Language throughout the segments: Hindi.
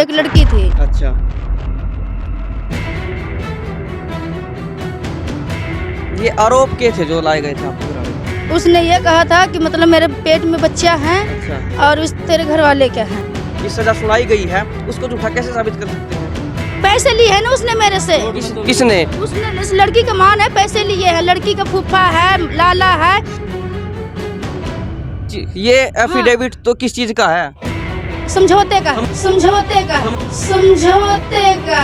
एक लड़की थी। अच्छा, ये आरोप के थे जो लाए गए थे आपके घर वाले? उसने ये कहा था कि मतलब मेरे पेट में बच्चा है अच्छा, और उस तेरे घर वाले क्या है। ये सजा सुनाई गई है, उसको झूठा कैसे साबित कर सकते हैं? पैसे लिए है ना उसने मेरे से। किसने? उसने इस लड़की का मान है, पैसे लिए है, लड़की का फूफा है, लाला है। ये एफिडेविट तो किस चीज का है? समझौते का, समझौते का, समझौते का।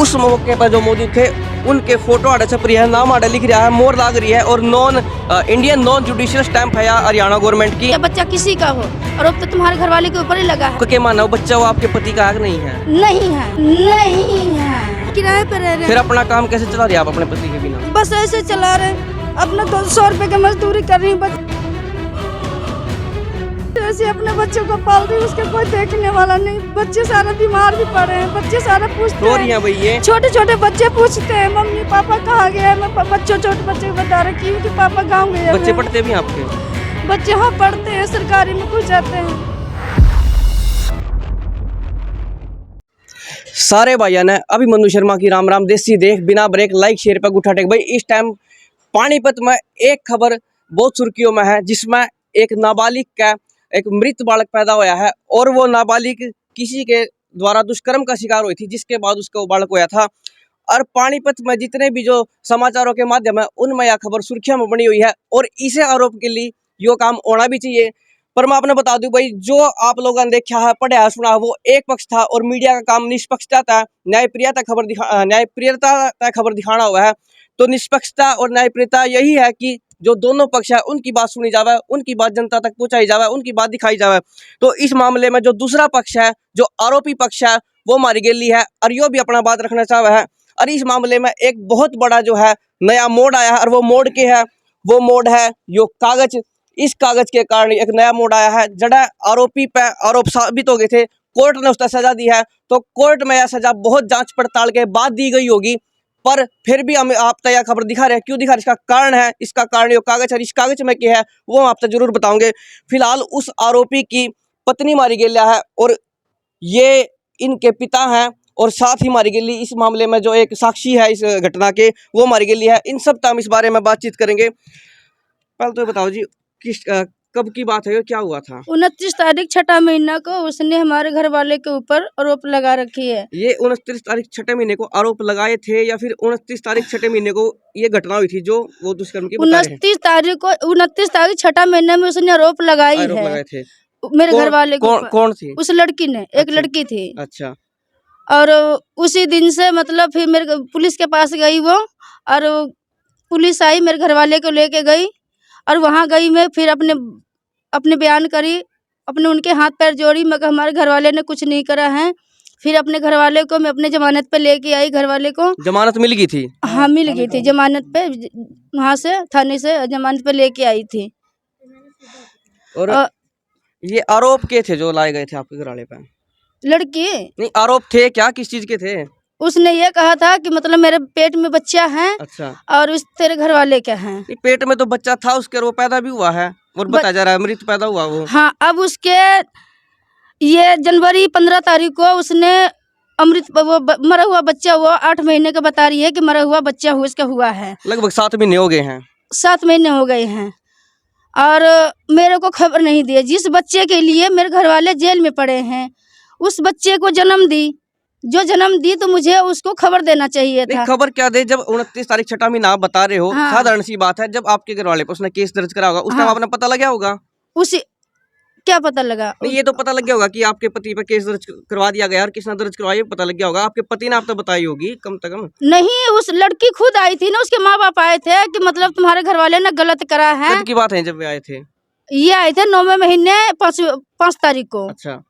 उस मौके पर जो मौजूद थे उनके फोटो आड़े छप रही है, नाम आड़े लिख रहा है, मोर लाग रही है और इंडियन नॉन जुडिशियल स्टैंप है या हरियाणा गवर्नमेंट की। या बच्चा किसी का हो और अब तो तुम्हारे घर वाले के ऊपर ही लगा है। क्या माना वो बच्चा वो आपके पति का है कि नहीं है? नहीं है, नहीं है, किराए पे रह रहे फिर हैं। अपना काम कैसे चला रहे आप अपने पति के बिना? बस ऐसे चला रहे, अपना 200 रुपए की मजदूरी कर रही हूँ, ऐसे अपने बच्चों को पाल रही हूँ, उसके कोई देखने वाला नहीं। बच्चे सारे बीमार भी पड़े हैं, बच्चे सारे पूछते रो रही हैं भाई ये? छोटे छोटे बच्चे पूछते हैं मम्मी पापा कहाँ गए। मैं बच्चों छोटे बच्चे को बता रखी हूँ कि पापा गाँव गए। बच्चे पढ़ते भी हैं आपके? बच्चे हाँ पढ़ते हैं, सरकारी में कुछ जाते हैं। सारे भाइयों ने अभी मनु शर्मा की राम राम देसी देख बिना ब्रेक लाइक शेयर पे उठा टेक। भाई इस टाइम पानीपत में एक खबर बहुत सुर्खियों में है, जिसमें एक नाबालिग का एक मृत बालक पैदा हुआ है और वो नाबालिग किसी के द्वारा दुष्कर्म का शिकार हुई थी, जिसके बाद उसका वो बालक हुआ था। और पानीपत में जितने भी जो समाचारों के माध्यम है उनमें यह खबर सुर्खियों में बनी हुई है और इसे आरोप के लिए यो काम होना भी चाहिए। पर मैं आपने बता दूं भाई, जो आप लोगों ने देखा है पढ़ा है सुना है वो एक पक्ष था और मीडिया का काम निष्पक्षता था, न्यायप्रियता खबर दिखाना हुआ है। तो निष्पक्षता और न्यायप्रियता यही है कि जो दोनों पक्ष है उनकी बात सुनी जावे, उनकी बात जनता तक पहुंचाई जावे, उनकी बात दिखाई जावे। तो इस मामले में जो दूसरा पक्ष है, जो आरोपी पक्ष है, वो मारी गेली है और यो भी अपना बात रखना चाहे है। और इस मामले में एक बहुत बड़ा जो है नया मोड़ आया है और वो मोड़ के है, वो मोड़ है यो कागज। इस कागज के कारण एक नया मोड़ आया है। जड़ा आरोपी पे आरोप साबित हो गए थे, कोर्ट ने उसका सजा दी है, तो कोर्ट में यह सजा बहुत जांच पड़ताल के बाद दी गई होगी। पर फिर भी हम आप तक यह खबर दिखा रहे हैं, क्यों दिखा रहे? इसका कारण है, इसका कारण ये कागज है। इस कागज में क्या है वो हम आप तक जरूर बताओगे। फिलहाल उस आरोपी की पत्नी मारी गई है और ये इनके पिता हैं और साथ ही मारी गई इस मामले में जो एक साक्षी है इस घटना के, वो मारी गई है। इन सब हम इस बारे में बातचीत करेंगे। पहले तो बताओ जी, किस कब की बात है, क्या हुआ था? 29 तारीख 6ठा महीना को उसने हमारे घर वाले के ऊपर आरोप लगा रखी है। ये 29 तारीख 6ठे महीने को आरोप लगाए थे या फिर 29 तारीख 6ठे महीने को ये घटना हुई थी जो वो दुष्कर्म की बता रहे हैं? 29 तारीख 6ठा महीने में उसने आरोप लगाए थे मेरे घर वाले के ऊपर। कौन थी? उस लड़की ने, एक अच्छा, लड़की थी। अच्छा, और उसी दिन से मतलब फिर मेरे पुलिस के पास गई वो, और पुलिस आई मेरे घर वाले को लेके गई और वहाँ गई मैं, फिर अपने बयान करी, अपने उनके हाथ पैर जोड़ी, मगर हमारे घर वाले ने कुछ नहीं करा है। फिर अपने घर वाले को मैं अपने जमानत पे लेके आई। घर वाले को जमानत मिल गई थी? हाँ मिल गई थी जमानत पे, वहाँ से थाने से जमानत पे लेके आई थी। और ये आरोप के थे जो लाए गए थे आपके घर वाले पे? लड़की नहीं, आरोप थे क्या, किस चीज के थे? उसने ये कहा था कि मतलब मेरे पेट में बच्चा है। अच्छा, और उस तेरे घर वाले क्या है। पेट में तो बच्चा था उसके, वो पैदा भी हुआ है और बताया जा रहा है मृत पैदा हुआ वो। हाँ, अब उसके ये जनवरी 15 तारीख को उसने वो मरा हुआ बच्चा, वो 8 महीने का बता रही है कि मरा हुआ बच्चा उसका हुआ है। लगभग 7 महीने हो गए हैं। 7 महीने हो गए हैं और मेरे को खबर नहीं दी। जिस बच्चे के लिए मेरे घर वाले जेल में पड़े हैं, उस बच्चे को जन्म दी तो मुझे उसको खबर देना चाहिए था। खबर क्या दे, जब 29 तारीख 6ठा महीना आप बता रहे हो। हाँ। साधारण सी बात है, जब आपके घर वाले पर उसने केस दर्ज करा होगा उस टाइम हाँ। आपने पता लगा होगा। उसी क्या पता लगा? नहीं, ये तो पता लग गया होगा कि आपके पति पर केस दर्ज करवा दिया गया और किसने दर्ज करवाया पता लग गया होगा। आपके पति ने आप तो बताई होगी कम से कम। नहीं, उस लड़की खुद आई थी ना, उसके माँ बाप आए थे कि मतलब तुम्हारे घर वाले ने गलत करा है। कब की बात है जब वे आए थे? ये आए थे 9वें महीने 5 तारीख को। अच्छा,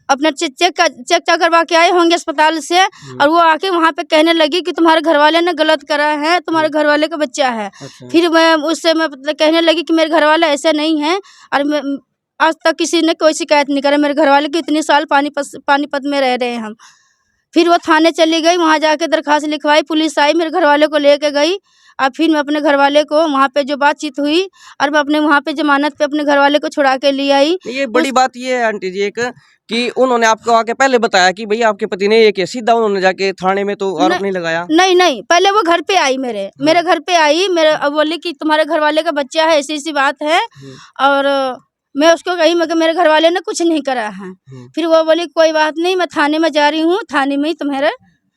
अपना चेक करवा के आए होंगे अस्पताल से, और वो आके वहाँ पे कहने लगी कि तुम्हारे घर वाले ने गलत करा है, तुम्हारे घर वाले का बच्चा है। अच्छा। फिर मैं कहने लगी कि मेरे घर वाले ऐसे नहीं है, और आज तक किसी ने कोई शिकायत नहीं करा। मेरे घर वाले की इतने साल पानीपत में रह रहे हैं हम। फिर वो थाने चली गई, वहाँ जाके दरखास्त लिखवाई, पुलिस आई, मेरे घर वाले को लेके गई। और फिर मैं अपने घर वाले को वहाँ पे जो बातचीत हुई और मैं अपने वहाँ पे जमानत पे अपने घर वाले को छुड़ा के ले आई। ये बड़ी बात ये है आंटी जी एक कि उन्होंने आपको आके पहले बताया कि भई आपके पति ने ये किया, सीधा उन्होंने जाके थाने में तो आरोप नहीं लगाया? नहीं नहीं, पहले वो घर पे आई, मेरे घर पे आई, अब बोली कि तुम्हारे घर वाले का बच्चा है, ऐसी ऐसी बात है। और मैं उसको कही मैं कि मेरे घर वाले ने कुछ नहीं करा है। फिर वो बोली कोई बात नहीं, मैं थाने में जा रही हूँ, थाने में ही तुम्हारे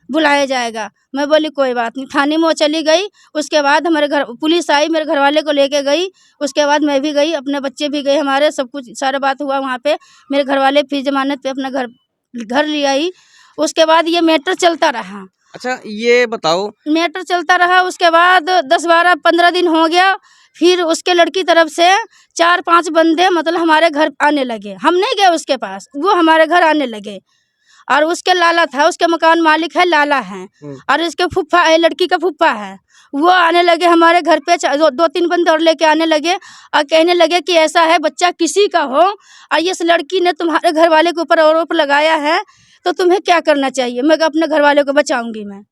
बुलाया जाएगा। मैं बोली कोई बात नहीं, थाने में वो चली गई। उसके बाद हमारे घर पुलिस आई, मेरे घर वाले को लेके गई। उसके बाद मैं भी गई, अपने बच्चे भी गए, हमारे सब कुछ सारा बात हुआ वहाँ पे। मेरे घर वाले फिर जमानत पे अपना घर ले आई। उसके बाद ये मैटर चलता रहा। अच्छा ये बताओ, मैटर चलता रहा। उसके बाद 10-12-15 दिन हो गया। फिर उसके लड़की तरफ से 4-5 बंदे मतलब हमारे घर आने लगे। हम नहीं गए उसके पास, वो हमारे घर आने लगे। और उसके लाला था, उसके मकान मालिक है, लाला है। और इसके फूफा है, लड़की का फूफा है, वो आने लगे हमारे घर पे। 2-3 बंदे और लेके आने लगे और कहने लगे कि ऐसा है, बच्चा किसी का हो और इस लड़की ने तुम्हारे घर वाले के ऊपर आरोप लगाया है, तो तुम्हें क्या करना चाहिए? मैं अपने घर वाले को बचाऊंगी, मैं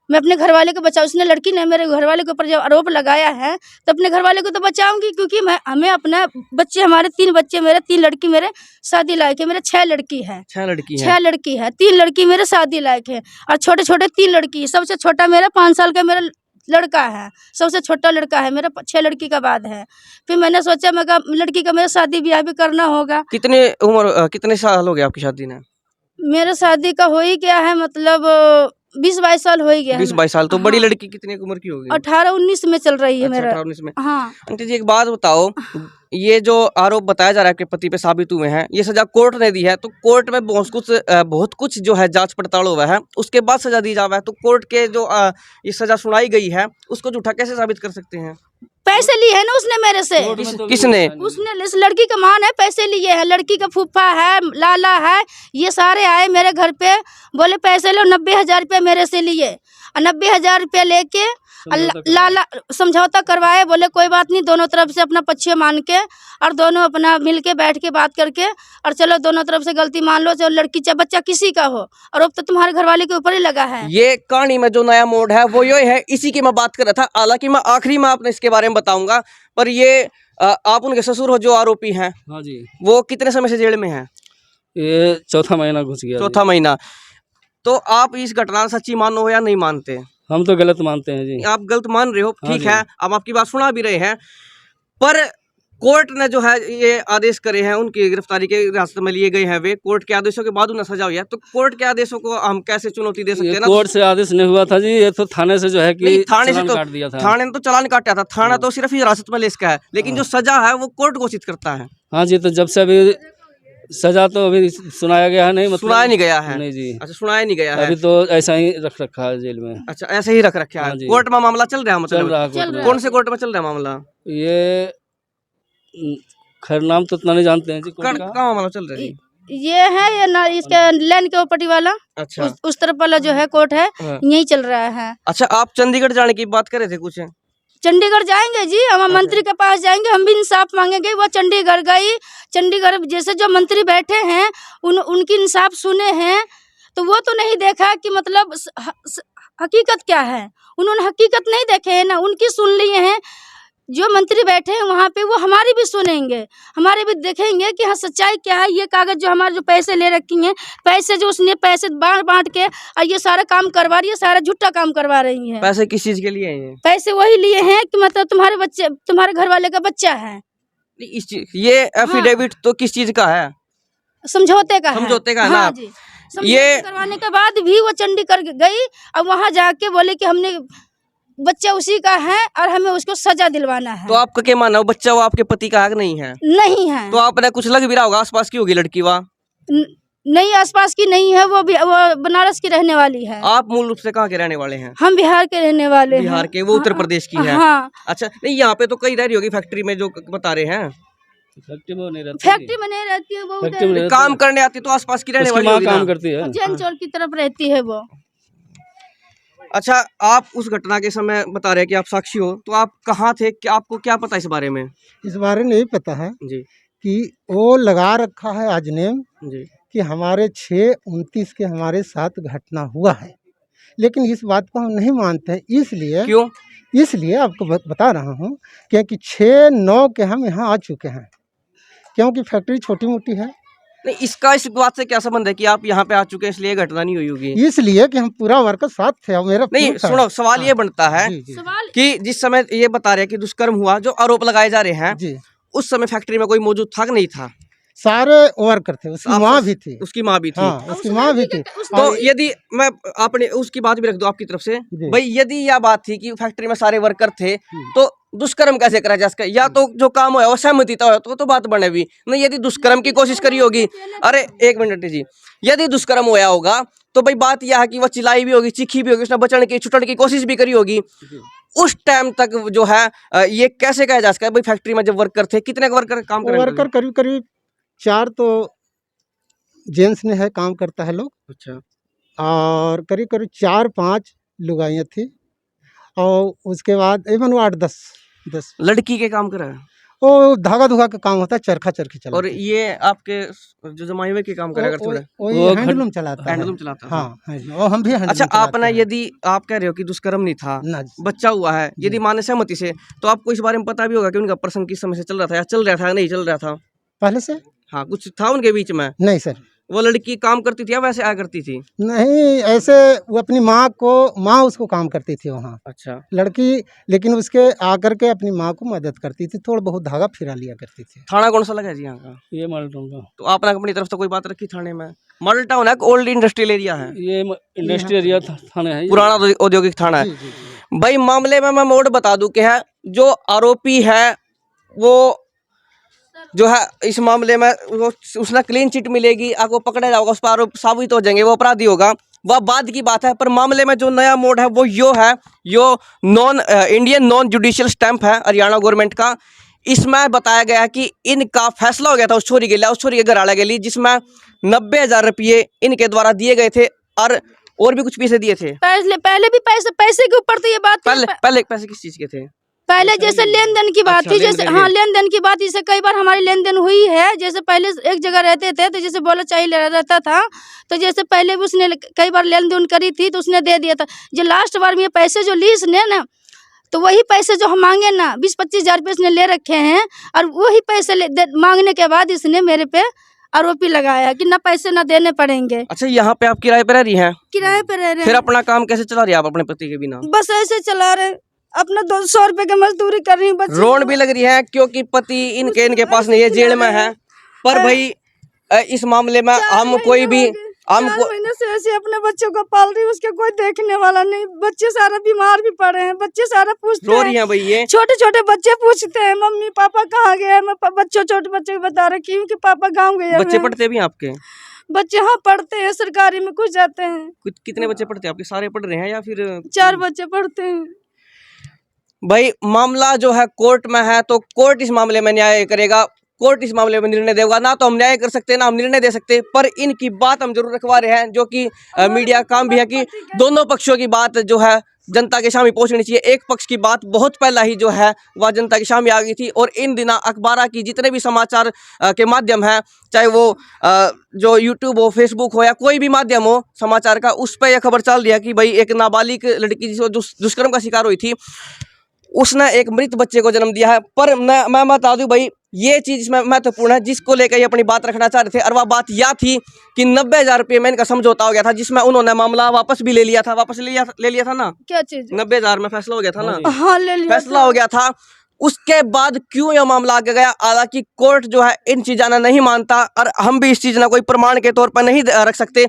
अपने घर वाले को बचाऊँ। उसने लड़की ने मेरे घर वाले के ऊपर जब आरोप लगाया है तो अपने घर वाले को तो बचाऊंगी, क्योंकि हमें अपना बच्चे, हमारे 3 बच्चे, मेरे 3 लड़की मेरे शादी लायक है। मेरे 6 लड़की है, 6 लड़की है, 6 लड़की है, 3 लड़की मेरे शादी लायक है और छोटे छोटे 3 लड़की। सबसे छोटा मेरा 5 साल का मेरा लड़का है, सबसे छोटा लड़का है मेरा, 6 लड़की का बाद है। फिर मैंने सोचा मैं लड़की का मेरा शादी ब्याह भी करना होगा। कितने साल हो गए आपकी शादी ने? मेरा शादी का हो ही गया है, मतलब 20-22 साल हो ही गया है। 20-22 साल तो बड़ी लड़की कितने उम्र की होगी? 18-19 में चल रही है। अच्छा, मेरा 18-19 में। हाँ। आंटी जी एक बात बताओ, ये जो आरोप बताया जा रहा है कि पति पे साबित हुए हैं, ये सजा कोर्ट ने दी है, तो कोर्ट में बहुत कुछ जो है जांच पड़ताल हुआ है, उसके बाद सजा दी जावा है, तो कोर्ट के जो ये सजा सुनाई गई है उसको झूठा कैसे साबित कर सकते हैं? पैसे लिए है ना उसने मेरे से। किसने? उसने, इस लड़की का मान है, पैसे लिए है। लड़की का फूफा है, लाला है, ये सारे आए मेरे घर पे, बोले पैसे लो। 90,000 रुपये मेरे से लिए और 90,000 रुपये लेके लाला समझौता करवाए। बोले कोई बात नहीं, दोनों तरफ से अपना पक्ष मान के और दोनों अपना मिल के बैठ के बात करके और चलो दोनों तरफ से गलती मान लो, चलो लड़की चाहे बच्चा किसी का हो, और अब तो तुम्हारे घर वाले के ऊपर ही लगा है। ये कहानी में जो नया मोड़ है वो ये है, इसी की मैं बात कर रहा था। हालांकि मैं आखिरी में आपने इसके बारे में बताऊंगा, पर ये आप उनके ससुर हो जो आरोपी हैं। हाँ जी, वो कितने समय से जेल में हैं? ये चौथा महीना घुस गया। चौथा महीना। तो आप इस घटना सच्ची मानो या नहीं मानते? हम तो गलत मानते हैं जी। आप गलत मान रहे हो, ठीक है, अब आपकी बात सुना भी रहे हैं, पर कोर्ट ने जो है ये आदेश करे हैं, उनकी गिरफ्तारी के हिरासत में लिए गए हैं, वे कोर्ट के आदेशों के बाद उन्हें सजा हुई है, तो कोर्ट के आदेशों को हम कैसे चुनौती दे सकते हैं? कोर्ट से आदेश नहीं हुआ था जी, ये तो थाने से जो है कि थाने से तो काट दिया था। थाने ने तो चालान काटा था, थाना तो सिर्फ हिरासत में ले इसका है, लेकिन जो सजा है वो कोर्ट घोषित करता है। हाँ जी, तो जब से अभी सजा तो अभी सुनाया गया है नहीं, मतलब सुनाया नहीं गया है। नहीं जी, अच्छा, सुनाया नहीं गया है, अभी तो ऐसा ही रख रखा है जेल में। अच्छा, ऐसे ही रख रखा है। कोर्ट में मामला चल रहा है, मतलब चल रहा है। कौन से कोर्ट में चल रहा है मामला? ये खैर नाम तो उतना नहीं जानते हैं जी। कहाँ मामला चल रहा है? ये है ये ना, इसके लैंड के ऊपर वाला। अच्छा, उस तरफ वाला जो है कोर्ट है, यही चल रहा है। अच्छा, आप चंडीगढ़ जाने की बात कर रहे थे कुछ? चंडीगढ़ जाएंगे जी, हम मंत्री के पास जाएंगे, हम भी इंसाफ मांगेंगे। वो चंडीगढ़ गई, चंडीगढ़ जैसे जो मंत्री बैठे हैं उनकी इंसाफ सुने हैं, तो वो तो नहीं देखा कि मतलब हकीकत क्या है। उन्होंने हकीकत नहीं देखे है ना, उनकी सुन लिए हैं। जो मंत्री बैठे हैं वहाँ पे वो हमारी भी सुनेंगे, हमारे भी देखेंगे कि हाँ सच्चाई क्या है। ये कागज जो हमारे जो पैसे ले रखी हैं, पैसे जो उसने पैसे बांट के और ये सारा काम करवा रही है, सारा झूठा काम करवा रही है। पैसे किस चीज के लिए हैं? पैसे वही लिए हैं कि मतलब तुम्हारे बच्चे, तुम्हारे घर वाले का बच्चा है। ये एफिडेविट तो किस चीज का है? समझौते का है। समझौते का है हाँ ना? जी, ये करवाने के बाद भी वो चंडीगढ़ गई और वहाँ जाके बोले कि हमने बच्चा उसी का है और हमें उसको सजा दिलवाना है। तो आपका क्या मानना है, बच्चा वो आपके पति का है कि नहीं है? नहीं है। तो आपने कुछ लग भी रहा होगा, आसपास की होगी लड़की वहाँ? नहीं, आसपास की नहीं है, वो बनारस की रहने वाली है। आप मूल रूप से कहाँ के रहने वाले हैं? हम बिहार के रहने वाले हैं। बिहार के, वो उत्तर प्रदेश की है। हाँ। अच्छा, नहीं यहाँ पे तो कई रह रही होगी फैक्ट्री में जो बता रहे हैं। फैक्ट्री में नहीं रहती, फैक्ट्री में नहीं रहती है वो, काम करने आती तो आसपास की रहने वाली होगी ना? काम करती है, जैन चौर की तरफ रहती है वो। अच्छा, आप उस घटना के समय बता रहे हैं कि आप साक्षी हो, तो आप कहाँ थे, कि आपको क्या पता इस बारे में? इस बारे में नहीं पता है जी कि वो लगा रखा है अजनेम जी कि हमारे 6/29 के हमारे साथ घटना हुआ है, लेकिन इस बात को हम नहीं मानते हैं। क्यों? इसलिए आपको बता रहा हूँ, क्योंकि 6/9 के हम यहाँ आ चुके हैं, क्योंकि फैक्ट्री छोटी मोटी है, नहीं, इसका इस बात से क्या संबंध है कि आप यहाँ पे आ चुके हैं इसलिए घटना नहीं हुई होगी? इसलिए कि हम पूरा वर्कर साथ थे और मेरा नहीं, proof है। सुनो, सवाल ये बनता है जी, जी, सवाल कि जिस समय ये बता रहे हैं कि दुष्कर्म हुआ, जो आरोप लगाए जा रहे हैं, जी, उस समय फैक्ट्री में कोई मौजूद था कि नहीं था? सारे वर्कर थे, उसकी आप माँ भी थी। उसकी माँ भी थी। हाँ, उसकी माँ भी थी। तो यदि मैं आपने उसकी बात भी रख दो आपकी तरफ से, जी। भाई यदि यह बात थी कि फैक्ट्री में सारे वर्कर थे, तो दुष्कर्म कैसे करा जा सका? या तो जो काम हुआ वो सहमति था, तो बात बने हुई नहीं। यदि दुष्कर्म की कोशिश करी होगी, अरे एक मिनट जी, यदि दुष्कर्म हुआ होगा तो भाई बात यह है कि वह चिल्लाई भी होगी, चीखी भी होगी, उसने बचने की छुटने की कोशिश भी करी होगी। उस टाइम तक जो है ये कैसे कहा जा सकता है? भाई फैक्ट्री में जब वर्कर थे, कितने वर्कर काम कर रहे थे? वर्कर करीब करीब 4 तो जेंट्स ने है, काम करता है लोग, अच्छा, और करीब करीब 4-5 लुगाइयाँ थी, और उसके बाद इवन वो 8-10 लड़की के काम कर रहा है। वो धागा धुगा का काम होता है, चरखा चरखी चलाता और है। ये आपके जो जमाई हुए के काम करेगा थोड़ा वो हैंडलूम चलाता है। हैंडलूम चलाता है। हाँ, हैंडलूम, और हम भी हैंडलूम अच्छा, चलाते आपने हैं। यदि आप कह रहे हो कि दुष्कर्म नहीं था, ना, बच्चा हुआ है, यदि माने सहमति से, तो आपको इस बारे में पता भी होगा कि उनका प्रसंग किस समय से चल रहा था, या चल रहा था या नहीं चल रहा था? पहले से हाँ, कुछ था उनके बीच में? नहीं सर, वो लड़की काम करती थी या वैसे आया करती थी? नहीं, ऐसे वो अपनी माँ उसको काम करती थी वहाँ, अच्छा, लड़की, लेकिन उसके आकर के अपनी माँ को मदद करती थी, थोड़ा बहुत धागा फिरा लिया करती थी। थाना कौन सा लगा है जी यहाँ का? ये मॉडल टाउन का, तो आपने अपनी तरफ से कोई बात रखी थाने में? मॉडल टाउन है, ओल्ड इंडस्ट्रियल एरिया है, ये इंडस्ट्री एरिया थाना है ये। पुराना औद्योगिक थाना जी, है। जी, जी। भाई मामले में मैं मोड़ बता दूं कि है जो आरोपी है वो जो है इस मामले में वो उसने क्लीन चिट मिलेगी, आपको पकड़ा जाएगा, उस पर आरोप साबित हो जाएंगे, वो अपराधी होगा, वह बाद की बात है। पर मामले में जो नया मोड है वो यो non Indian non judicial stamp है हरियाणा गवर्नमेंट का। इसमें बताया गया है कि इनका फैसला हो गया था उस छोरी के लिए, उस छोरी के घर वाले के लिए, जिसमें 90,000 रुपये इनके द्वारा दिए गए थे, और भी कुछ पैसे दिए थे। पहले भी पैसे के ऊपर तो ये बात थी। पहले पैसे किस चीज के थे? पहले जैसे लेन देन की बात अच्छा, थी, जैसे लेन-देन हाँ की। लेन देन की बात, जैसे कई बार हमारी लेन देन हुई है। जैसे पहले एक जगह रहते थे तो जैसे बोला चाहिए रहता था, तो जैसे पहले भी उसने कई बार लेन देन करी थी तो उसने दे दिया था। जो लास्ट बार में ये पैसे जो ली इसने ना, तो वही पैसे जो हम मांगे ना 20-25 हज़ार रुपये इसने ले रखे हैं, और वही पैसे मांगने के बाद इसने मेरे पे आरोपी लगाया कि ना पैसे ना देने पड़ेंगे। अच्छा, यहाँ पे आप किराए पे रह रही हैं? किराए पे रह रहे फिर हैं, अपना काम कैसे चला रही है आप अपने पति के बिना? बस ऐसे चला रहे, अपना 200 रुपए की मजदूरी कर रही हूँ। रोड भी लग रही है क्योंकि पति इनके पास नहीं है, जेल में है। पर भाई इस मामले में हम कोई भी हम 4 महीने से ऐसे अपने बच्चों को पाल रही हूँ, उसके कोई देखने वाला नहीं। बच्चे सारा बीमार भी पड़े हैं, बच्चे सारा पूछते रो रही हैं भाई, ये छोटे छोटे बच्चे पूछते हैं मम्मी पापा कहाँ गए। मैं बच्चों छोटे बच्चे को बता रखी हूँ कि पापा गाँव गए। बच्चे पढ़ते भी हैं आपके? बच्चे हाँ पढ़ते हैं, सरकारी में कुछ जाते हैं। कितने बच्चे पढ़ते हैं आपके? सारे पढ़ रहे हैं या फिर 4 बच्चे पढ़ते हैं। भाई मामला जो है कोर्ट में है, तो कोर्ट इस मामले में न्याय करेगा, कोर्ट इस मामले में निर्णय देगा। ना तो हम न्याय कर सकते, ना हम निर्णय दे सकते, पर इनकी बात हम जरूर रखवा रहे हैं, जो कि मीडिया का काम भी है कि दोनों पक्षों की बात जो है जनता के सामने पहुंचनी चाहिए। एक पक्ष की बात बहुत पहला ही जो है वह जनता के सामने आ गई थी, और इन दिनों अखबार की जितने भी समाचार के माध्यम है, चाहे वो जो यूट्यूब हो, फेसबुक हो, या कोई भी माध्यम हो समाचार का, उस पर यह खबर चल रही है कि भाई एक नाबालिग लड़की जिसको दुष्कर्म का शिकार हुई थी, उसने एक मृत बच्चे को जन्म दिया है। पर मैं बता दूं भाई, ये चीज इसमें महत्वपूर्ण है, जिसको लेकर ये अपनी बात रखना चाह रहे थे, और वह बात यह थी कि 90,000 रुपये में इनका समझौता हो गया था, जिसमें उन्होंने मामला वापस भी ले लिया था ना। क्या चीज? 90,000 में फैसला हो गया था ना। हाँ ले लिया, फैसला हो गया था। उसके बाद क्यों यह मामला आगे गया? हालांकि कोर्ट जो है इन चीज़ों ने नहीं मानता, और हम भी इस चीज ना कोई प्रमाण के तौर पर नहीं रख सकते।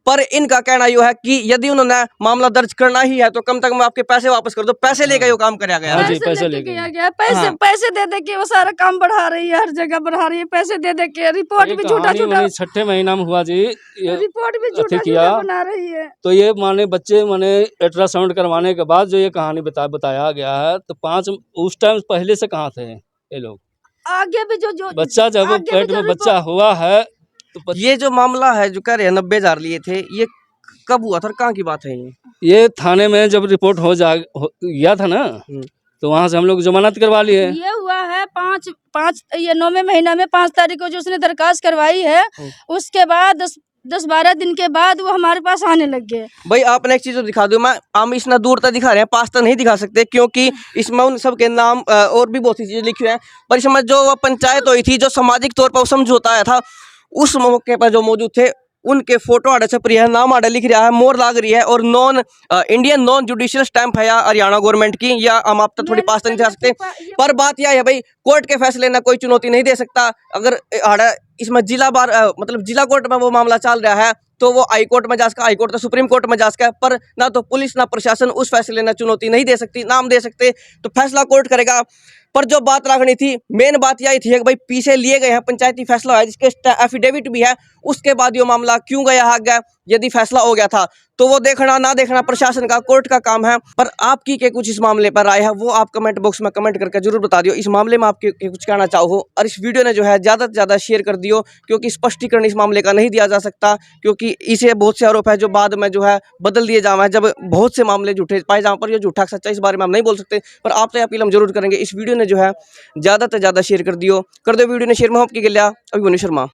पर इनका कहना यह है कि यदि उन्होंने मामला दर्ज करना ही है तो कम से कम आपके पैसे वापस कर दो। पैसे लेकर यो काम कराया गया हाँ है। जी, पैसे लेके लेके गया गया, पैसे हाँ। पैसे दे के वो सारा काम बढ़ा रही है, हर जगह बढ़ा रही है, पैसे दे के रिपोर्ट ये भी झूठा कहानी झूठा, मैंने 6ठे महीना में हुआ जी। ये रिपोर्ट भी अथी झूठा किया। झूठा बना रही है। तो ये माने बच्चे माने अल्ट्रासाउंड करवाने के बाद जो ये कहानी बताया गया है, तो 5 उस टाइम पहले से कहाँ थे ये लोग? आगे भी जो बच्चा जब आगे भी पेट जो में बच्चा हुआ है तो ये जो मामला है जो कह रहे हैं 90,000 लिए थे, ये कब हुआ था और कहाँ की बात है ये? ये थाने में जब रिपोर्ट गया था ना, तो वहाँ से हम लोग जमानत करवा लिए। ये हुआ है ये 9वें महीना में 5 तारीख को जो उसने दरखास्त करवाई है, उसके बाद 10-12 दिन के बाद वो हमारे पास आने लग गए। भाई आपने एक चीज और दिखा दो, मैं हम इतना दूर तक दिखा रहे हैं, पास तक नहीं दिखा सकते क्योंकि इसमें उन सब के नाम और भी बहुत सी चीजें लिखी हुई हैं। पर इसमें जो वो पंचायत हुई थी, जो सामाजिक तौर पर समझौता आया था, उस मौके पर जो मौजूद थे उनके फोटो आड़े छप रही है, नाम आड़े लिख रहा है, मोर लाग रही है और इंडियन नॉन जुडिशियल स्टैंप है या हरियाणा गवर्नमेंट की, या हम आप तक थोड़ी पास तक नहीं जा सकते। पर बात यह है भाई, कोर्ट के फैसले ना कोई चुनौती नहीं दे सकता। अगर आड़ा इसमें जिला बार मतलब जिला कोर्ट में वो मामला चल रहा है तो वो हाई कोर्ट में जा सका, हाई कोर्ट तो सुप्रीम कोर्ट में जा सका, पर ना तो पुलिस ना प्रशासन उस फैसले ना चुनौती नहीं दे सकती, नाम दे सकते, तो फैसला कोर्ट करेगा। पर जो बात रखनी थी, मेन बात यही थी कि भाई पीछे लिए गए हैं, पंचायती फैसला है जिसके एफिडेविट भी है, उसके बाद ये मामला क्यों गया आगे, यदि फैसला हो गया था तो वो देखना ना देखना प्रशासन का, कोर्ट का काम है। पर आपकी के कुछ इस मामले पर राय है वो आप कमेंट बॉक्स में कमेंट करके जरूर बता दियो। इस मामले में आप कुछ कहना चाहो, और इस वीडियो ने जो है ज़्यादा से ज़्यादा शेयर कर दियो, क्योंकि स्पष्टीकरण इस मामले का नहीं दिया जा सकता, क्योंकि इसे बहुत से आरोप है जो बाद में जो है बदल दिए जाए, जब बहुत से मामले झूठे पाए जाए पर ये झूठा सच्चा इस बारे में हम नहीं बोल सकते। पर आपसे अपील हम जरूर करेंगे, इस वीडियो ने जो है ज़्यादा से ज़्यादा शेयर कर दियो, वीडियो ने शेयर में आपकी गलिया अभिमन्यु शर्मा।